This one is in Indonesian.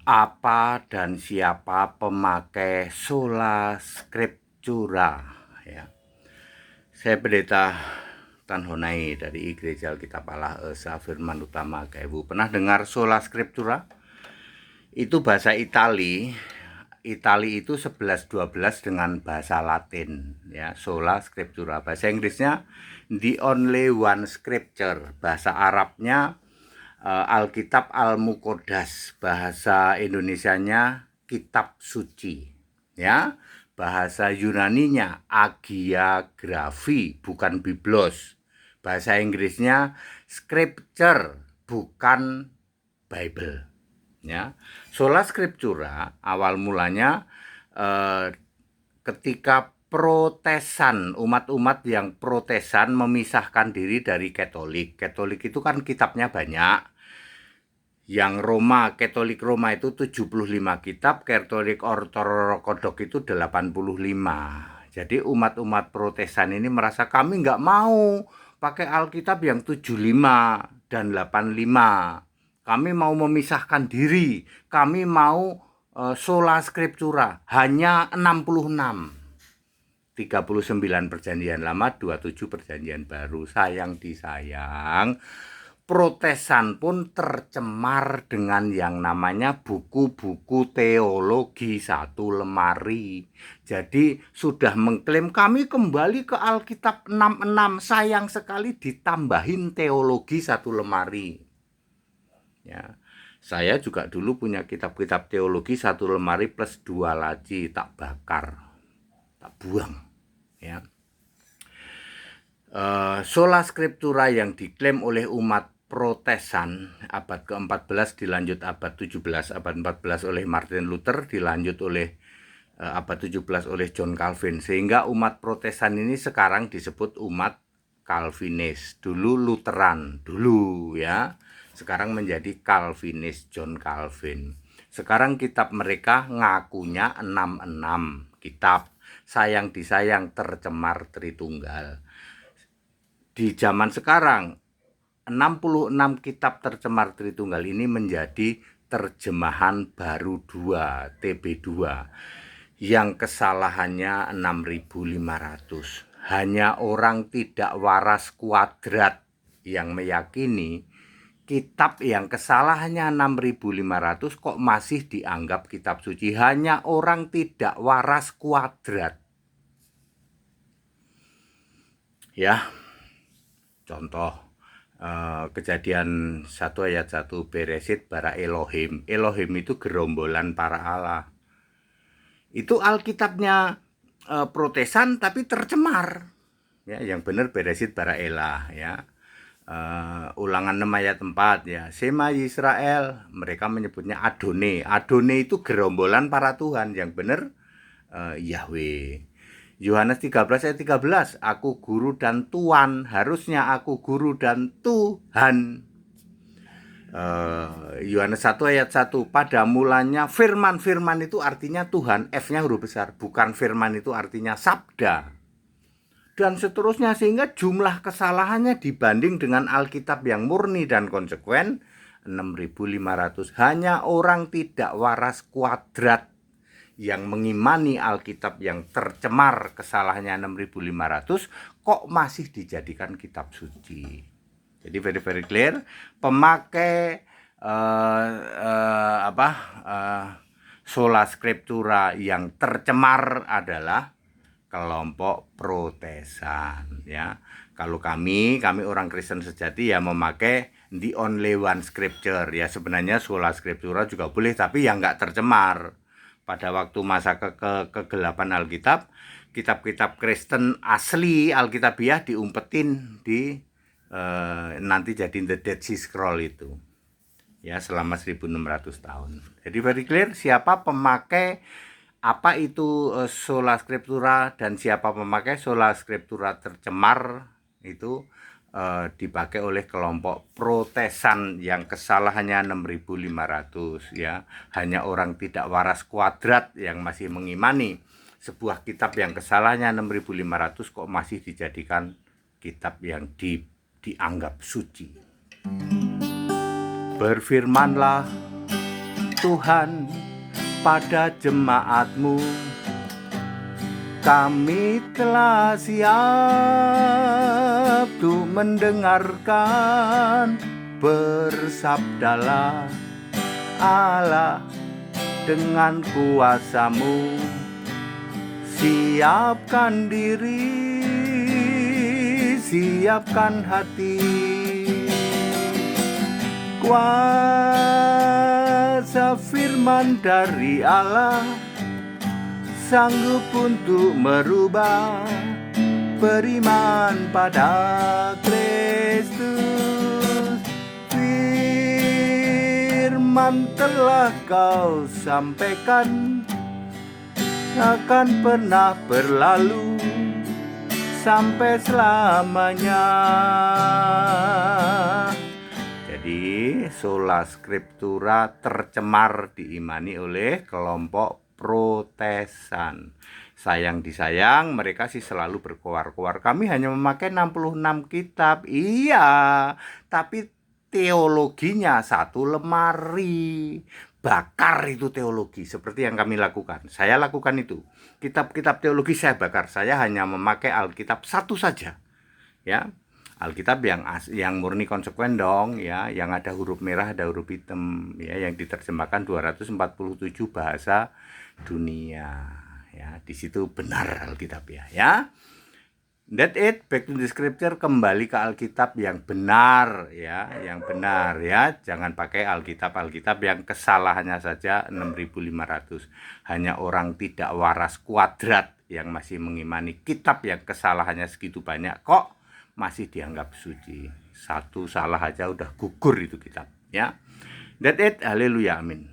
Apa dan siapa pemakai sola scriptura, ya. Saya Pendeta Tan Honai dari Gereja Alkitab Allah Esa Firman Utama Kewu. Pernah dengar sola scriptura? Itu bahasa Itali. Itali itu 11-12 dengan bahasa Latin, ya. Sola scriptura. Bahasa Inggrisnya the only one scripture. Bahasa Arabnya Alkitab Al-Muqaddas, bahasa Indonesianya kitab suci, ya. Bahasa Yunaninya agiagrafi, bukan biblos. Bahasa Inggrisnya scripture, bukan Bible, ya. Sola scriptura awal mulanya ketika Protesan, umat-umat yang Protesan memisahkan diri dari Katolik. Katolik itu kan kitabnya banyak. Yang Roma, Katolik Roma itu 75 kitab, Katolik Ortodok itu 85. Jadi umat-umat Protesan ini merasa kami nggak mau pakai Alkitab yang 75 dan 85. Kami mau memisahkan diri, kami mau sola scriptura, hanya 66. 39 perjanjian lama, 27 perjanjian baru. Sayang disayang, Protesan pun tercemar dengan yang namanya buku-buku teologi satu lemari. Jadi sudah mengklaim kami kembali ke Alkitab 66. Sayang sekali ditambahin teologi satu lemari. Ya. Saya juga dulu punya kitab-kitab teologi satu lemari plus 2 laci, tak bakar, tak buang, ya. Sola scriptura yang diklaim oleh umat Protesan abad ke-14 dilanjut abad 17, abad 14 oleh Martin Luther, dilanjut oleh abad 17 oleh John Calvin, sehingga umat Protesan ini sekarang disebut umat Calvinis. Dulu Lutheran, dulu, ya. Sekarang menjadi Calvinis, John Calvin. Sekarang kitab mereka ngakunya 66 kitab. Sayang disayang tercemar Tritunggal. Di zaman sekarang 66 kitab tercemar Tritunggal ini menjadi terjemahan baru 2, TB2, yang kesalahannya 6.500. Hanya orang tidak waras kuadrat yang meyakini kitab yang kesalahannya 6.500 kok masih dianggap kitab suci. Hanya orang tidak waras kuadrat, ya. Contoh Kejadian 1 ayat 1, Beresit bara Elohim. Elohim itu gerombolan para Allah. Itu Alkitabnya Protesan tapi tercemar, ya. Yang benar Beresit bara Elah, ya. Ulangan 6 ayat 4, ya. Sema Israel, mereka menyebutnya Adone. Adone itu gerombolan para Tuhan. Yang benar Yahweh. Yohanes 13 ayat 13, aku guru dan tuan, harusnya aku guru dan Tuhan. Yohanes 1 ayat 1, pada mulanya firman. Firman itu artinya Tuhan, F-nya huruf besar. Bukan firman itu artinya sabda. Dan seterusnya, sehingga jumlah kesalahannya dibanding dengan Alkitab yang murni dan konsekuen 6.500. Hanya orang tidak waras kuadrat yang mengimani Alkitab yang tercemar kesalahannya 6.500 kok masih dijadikan kitab suci. Jadi very clear, pemakai sola scriptura yang tercemar adalah kelompok Protesan, ya. Kalau kami orang Kristen sejati ya memakai the only one scripture, ya. Sebenarnya sola scriptura juga boleh, tapi yang nggak tercemar. Pada waktu masa kegelapan Alkitab, kitab-kitab Kristen asli Alkitabiah diumpetin di nanti jadi The Dead Sea Scroll itu, ya, selama 1600 tahun. Jadi very clear siapa pemakai apa itu sola scriptura dan siapa pemakai sola scriptura tercemar itu dipakai oleh kelompok Protesan yang kesalahannya 6.500, ya. Hanya orang tidak waras kuadrat yang masih mengimani sebuah kitab yang kesalahannya 6.500 kok masih dijadikan kitab yang dianggap suci. Berfirmanlah Tuhan pada jemaat-Mu. Kami telah siap untuk mendengarkan. Bersabdalah Allah dengan kuasa-Mu. Siapkan diri, siapkan hati. Kuasa firman dari Allah sanggup untuk merubah. Beriman pada Kristus. Firman telah kau sampaikan akan pernah berlalu sampai selamanya. Jadi sola scriptura tercemar diimani oleh kelompok Protesan. Sayang disayang, mereka sih selalu berkoar-koar, kami hanya memakai 66 kitab. Iya, tapi teologinya satu lemari. Bakar itu teologi, seperti yang kami lakukan. Saya lakukan itu. Kitab-kitab teologi saya bakar. Saya hanya memakai Alkitab satu saja. Ya, Alkitab yang murni konsekuen dong, ya, yang ada huruf merah, ada huruf hitam, ya, yang diterjemahkan 247 bahasa dunia, ya. Di situ benar Alkitab, ya. That's it, back to the scripture, kembali ke Alkitab yang benar, ya, yang benar, ya. Jangan pakai Alkitab yang kesalahannya saja 6.500. Hanya orang tidak waras kuadrat yang masih mengimani kitab yang kesalahannya segitu banyak kok masih dianggap suci. Satu salah aja udah gugur itu kitab, ya. That's it, haleluya, amin.